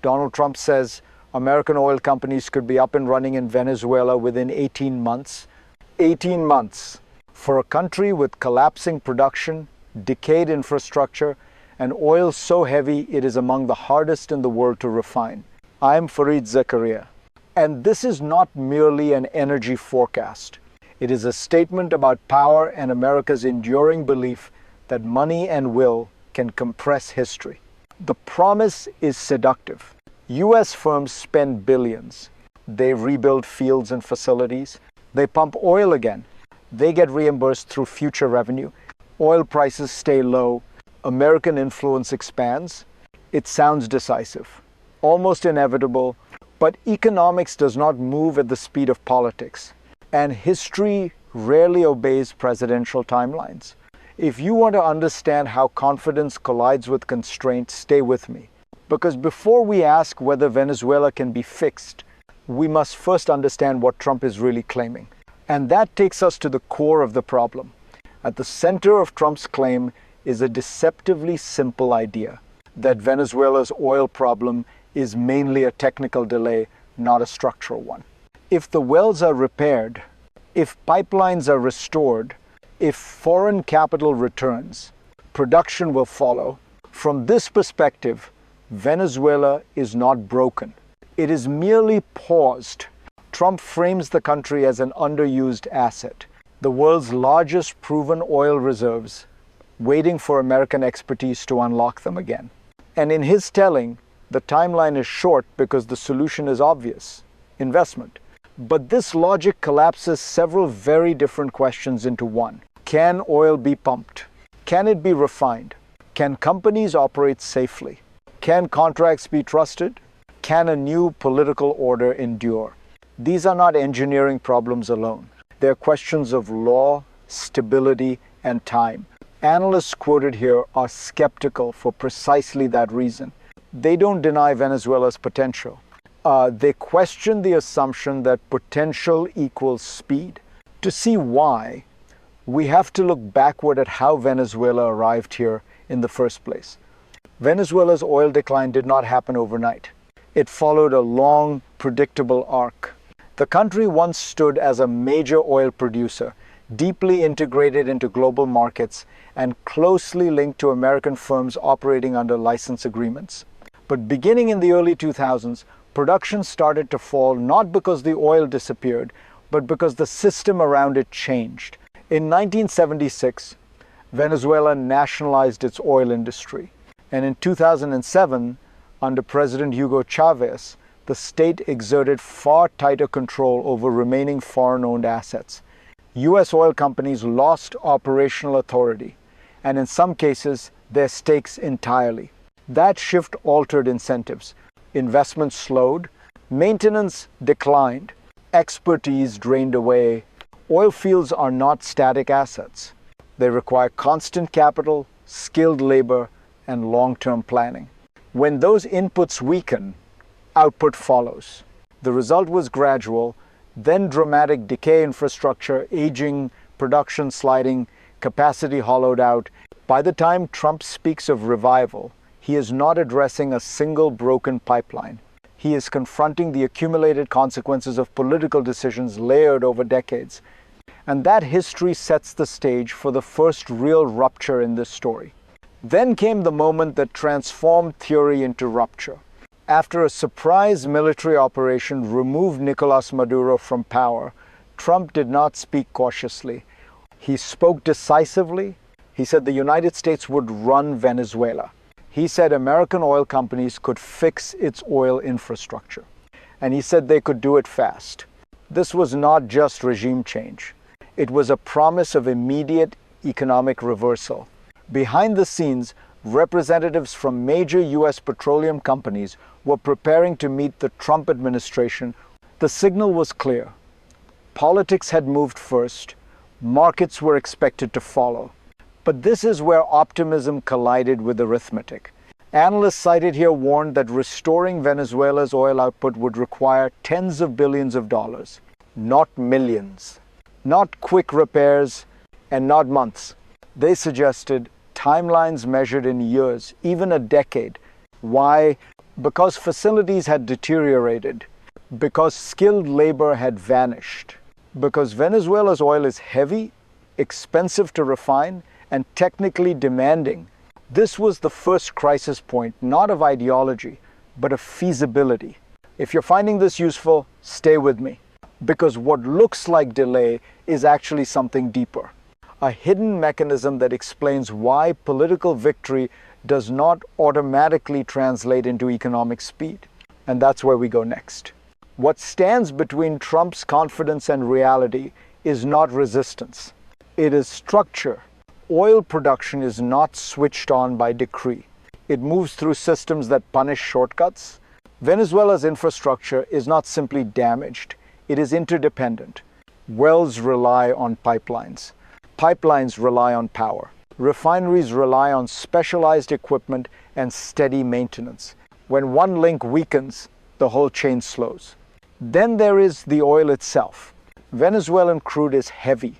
Donald Trump says American oil companies could be up and running in Venezuela within 18 months. 18 months for a country with collapsing production, decayed infrastructure, and oil so heavy it is among the hardest in the world to refine. I'm Fareed Zakaria, and this is not merely an energy forecast. It is a statement about power and America's enduring belief that money and will can compress history. The promise is seductive. U.S. firms spend billions. They rebuild fields and facilities. They pump oil again. They get reimbursed through future revenue. Oil prices stay low. American influence expands. It sounds decisive, almost inevitable, but economics does not move at the speed of politics, and history rarely obeys presidential timelines. If you want to understand how confidence collides with constraint, stay with me. Because before we ask whether Venezuela can be fixed, we must first understand what Trump is really claiming. And that takes us to the core of the problem. At the center of Trump's claim is a deceptively simple idea that Venezuela's oil problem is mainly a technical delay, not a structural one. If the wells are repaired, if pipelines are restored, if foreign capital returns, production will follow. From this perspective, Venezuela is not broken. It is merely paused. Trump frames the country as an underused asset, the world's largest proven oil reserves, waiting for American expertise to unlock them again. And in his telling, the timeline is short because the solution is obvious: investment. But this logic collapses several very different questions into one. Can oil be pumped? Can it be refined? Can companies operate safely? Can contracts be trusted? Can a new political order endure? These are not engineering problems alone. They're questions of law, stability, and time. Analysts quoted here are skeptical for precisely that reason. They don't deny Venezuela's potential. They question the assumption that potential equals speed. To see why, we have to look backward at how Venezuela arrived here in the first place. Venezuela's oil decline did not happen overnight. It followed a long, predictable arc. The country once stood as a major oil producer, deeply integrated into global markets and closely linked to American firms operating under license agreements. But beginning in the early 2000s, production started to fall not because the oil disappeared, but because the system around it changed. In 1976, Venezuela nationalized its oil industry. And in 2007, under President Hugo Chavez, the state exerted far tighter control over remaining foreign-owned assets. U.S. oil companies lost operational authority, and in some cases, their stakes entirely. That shift altered incentives. Investment slowed, maintenance declined, expertise drained away. Oil fields are not static assets. They require constant capital, skilled labor, and long-term planning. When those inputs weaken, output follows. The result was gradual, then dramatic decay: infrastructure, aging, production sliding, capacity hollowed out. By the time Trump speaks of revival, he is not addressing a single broken pipeline. He is confronting the accumulated consequences of political decisions layered over decades. And that history sets the stage for the first real rupture in this story. Then came the moment that transformed theory into rupture. After a surprise military operation removed Nicolas Maduro from power, Trump did not speak cautiously. He spoke decisively. He said the United States would run Venezuela. He said American oil companies could fix its oil infrastructure. And he said they could do it fast. This was not just regime change. It was a promise of immediate economic reversal. Behind the scenes, representatives from major U.S. petroleum companies were preparing to meet the Trump administration. The signal was clear. Politics had moved first. Markets were expected to follow. But this is where optimism collided with arithmetic. Analysts cited here warned that restoring Venezuela's oil output would require tens of billions of dollars, not millions. Not quick repairs and not months. They suggested timelines measured in years, even a decade. Why? Because facilities had deteriorated, because skilled labor had vanished, because Venezuela's oil is heavy, expensive to refine, and technically demanding. This was the first crisis point, not of ideology, but of feasibility. If you're finding this useful, stay with me, because what looks like delay is actually something deeper. A hidden mechanism that explains why political victory does not automatically translate into economic speed. And that's where we go next. What stands between Trump's confidence and reality is not resistance. It is structure. Oil production is not switched on by decree. It moves through systems that punish shortcuts. Venezuela's infrastructure is not simply damaged. It is interdependent. Wells rely on pipelines. Pipelines rely on power. Refineries rely on specialized equipment and steady maintenance. When one link weakens, the whole chain slows. Then there is the oil itself. Venezuelan crude is heavy.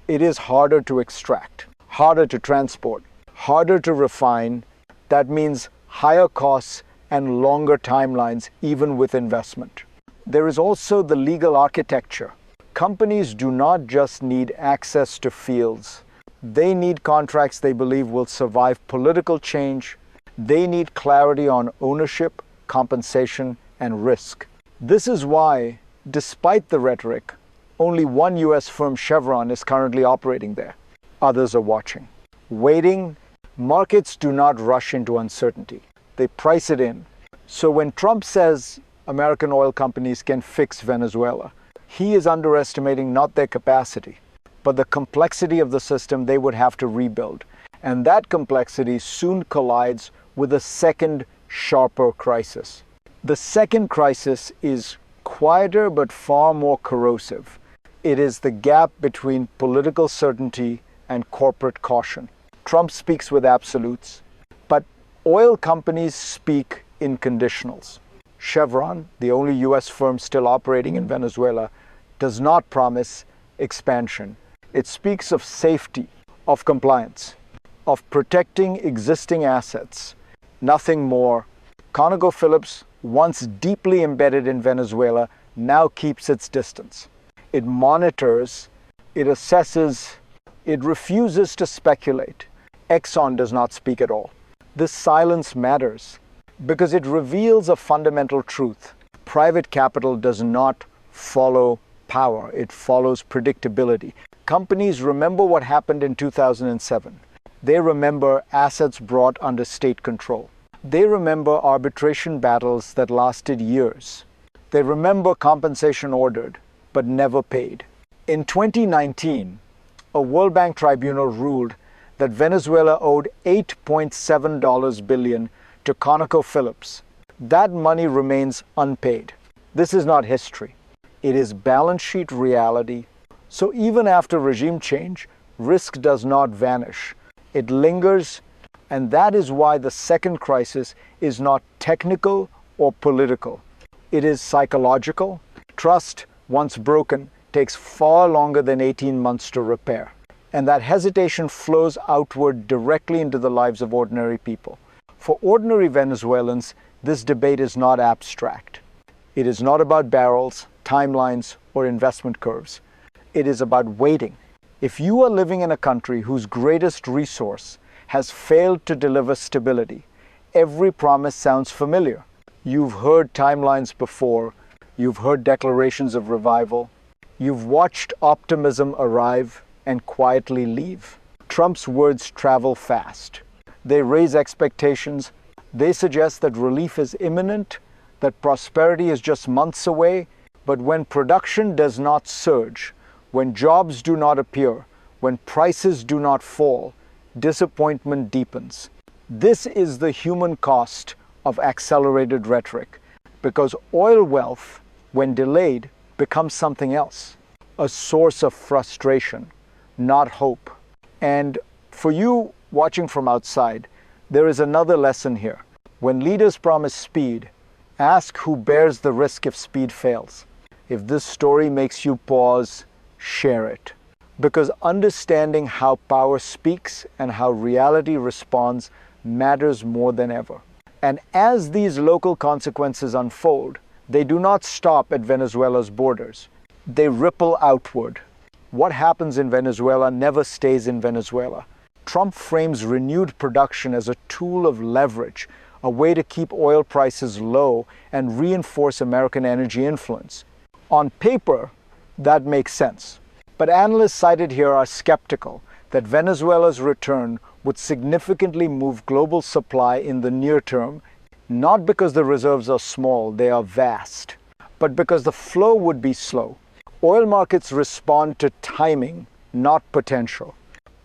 It is harder to extract, harder to transport, harder to refine. That means higher costs and longer timelines, even with investment. There is also the legal architecture. Companies do not just need access to fields. They need contracts they believe will survive political change. They need clarity on ownership, compensation, and risk. This is why, despite the rhetoric, only one US firm, Chevron, is currently operating there. Others are watching. Waiting. Markets do not rush into uncertainty. They price it in. So when Trump says American oil companies can fix Venezuela, he is underestimating not their capacity, but the complexity of the system they would have to rebuild. And that complexity soon collides with a second, sharper crisis. The second crisis is quieter but far more corrosive. It is the gap between political certainty and corporate caution. Trump speaks with absolutes, but oil companies speak in conditionals. Chevron, the only US firm still operating in Venezuela, does not promise expansion. It speaks of safety, of compliance, of protecting existing assets, nothing more. ConocoPhillips, once deeply embedded in Venezuela, now keeps its distance. It monitors, it assesses, it refuses to speculate. Exxon does not speak at all. This silence matters because it reveals a fundamental truth. Private capital does not follow power, it follows predictability. Companies remember what happened in 2007. They remember assets brought under state control. They remember arbitration battles that lasted years. They remember compensation ordered, but never paid. In 2019, a World Bank tribunal ruled that Venezuela owed $8.7 billion to ConocoPhillips. That money remains unpaid. This is not history. It is balance sheet reality. So even after regime change, risk does not vanish. It lingers, and that is why the second crisis is not technical or political. It is psychological. Trust, once broken, takes far longer than 18 months to repair. And that hesitation flows outward directly into the lives of ordinary people. For ordinary Venezuelans, this debate is not abstract. It is not about barrels, timelines, or investment curves. It is about waiting. If you are living in a country whose greatest resource has failed to deliver stability, every promise sounds familiar. You've heard timelines before. You've heard declarations of revival. You've watched optimism arrive and quietly leave. Trump's words travel fast. They raise expectations. They suggest that relief is imminent, that prosperity is just months away. But when production does not surge, when jobs do not appear, when prices do not fall, disappointment deepens. This is the human cost of accelerated rhetoric, because oil wealth, when delayed, becomes something else, a source of frustration, not hope. And for you watching from outside, there is another lesson here. When leaders promise speed, ask who bears the risk if speed fails. If this story makes you pause, share it. Because understanding how power speaks and how reality responds matters more than ever. And as these local consequences unfold, they do not stop at Venezuela's borders. They ripple outward. What happens in Venezuela never stays in Venezuela. Trump frames renewed production as a tool of leverage, a way to keep oil prices low and reinforce American energy influence. On paper, that makes sense. But analysts cited here are skeptical that Venezuela's return would significantly move global supply in the near term, not because the reserves are small, they are vast, but because the flow would be slow. Oil markets respond to timing, not potential.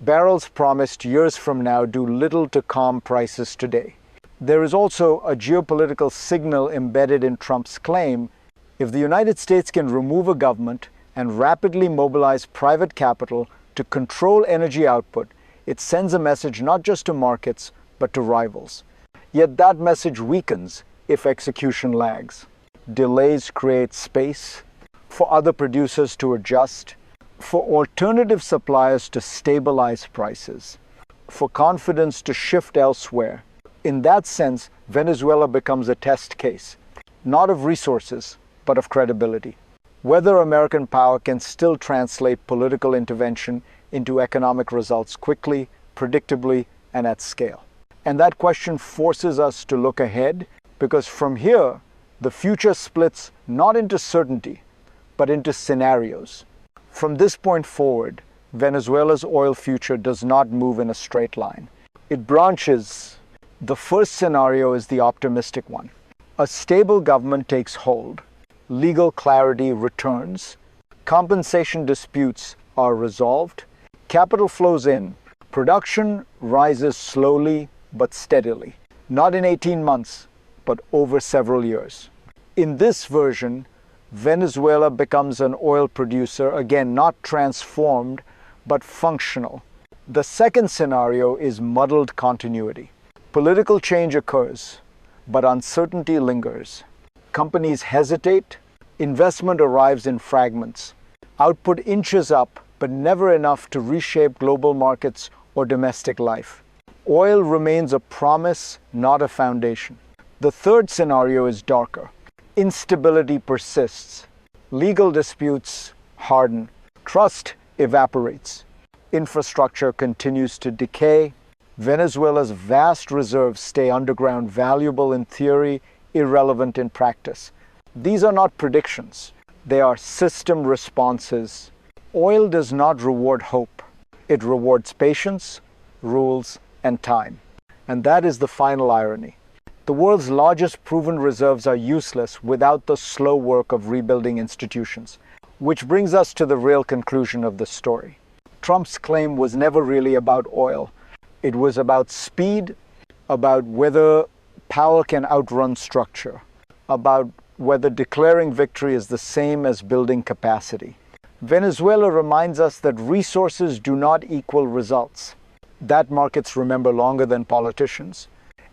Barrels promised years from now do little to calm prices today. There is also a geopolitical signal embedded in Trump's claim. If the United States can remove a government and rapidly mobilize private capital to control energy output, it sends a message not just to markets, but to rivals. Yet that message weakens if execution lags. Delays create space for other producers to adjust, for alternative suppliers to stabilize prices, for confidence to shift elsewhere. In that sense, Venezuela becomes a test case, not of resources, but of credibility. Whether American power can still translate political intervention into economic results quickly, predictably, and at scale. And that question forces us to look ahead, because from here, the future splits not into certainty, but into scenarios. From this point forward, Venezuela's oil future does not move in a straight line. It branches. The first scenario is the optimistic one. A stable government takes hold, legal clarity returns, compensation disputes are resolved, capital flows in, production rises slowly but steadily, not in 18 months, but over several years. In this version, Venezuela becomes an oil producer, again, not transformed, but functional. The second scenario is muddled continuity. Political change occurs, but uncertainty lingers. Companies hesitate, investment arrives in fragments. Output inches up, but never enough to reshape global markets or domestic life. Oil remains a promise, not a foundation. The third scenario is darker. Instability persists. Legal disputes harden. Trust evaporates. Infrastructure continues to decay. Venezuela's vast reserves stay underground, valuable in theory, irrelevant in practice. These are not predictions. They are system responses. Oil does not reward hope. It rewards patience, rules, and time. And that is the final irony. The world's largest proven reserves are useless without the slow work of rebuilding institutions. Which brings us to the real conclusion of the story. Trump's claim was never really about oil. It was about speed, about whether power can outrun structure, about whether declaring victory is the same as building capacity. Venezuela reminds us that resources do not equal results. That markets remember longer than politicians.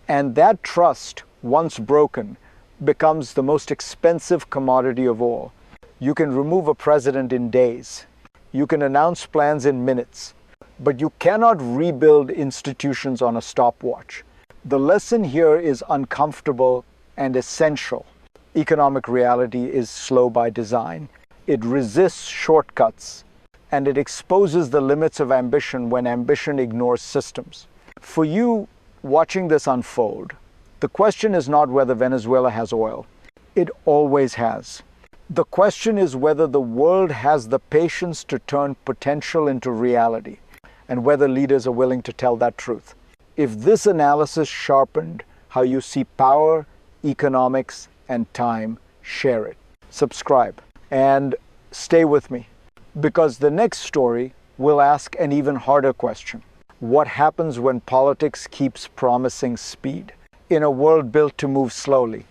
And that trust, once broken, becomes the most expensive commodity of all. You can remove a president in days. You can announce plans in minutes. But you cannot rebuild institutions on a stopwatch. The lesson here is uncomfortable and essential. Economic reality is slow by design. It resists shortcuts, and it exposes the limits of ambition when ambition ignores systems. For you, watching this unfold, the question is not whether Venezuela has oil. It always has. The question is whether the world has the patience to turn potential into reality, and whether leaders are willing to tell that truth. If this analysis sharpened how you see power, economics, and time, share it. Subscribe and stay with me, because the next story will ask an even harder question. What happens when politics keeps promising speed in a world built to move slowly?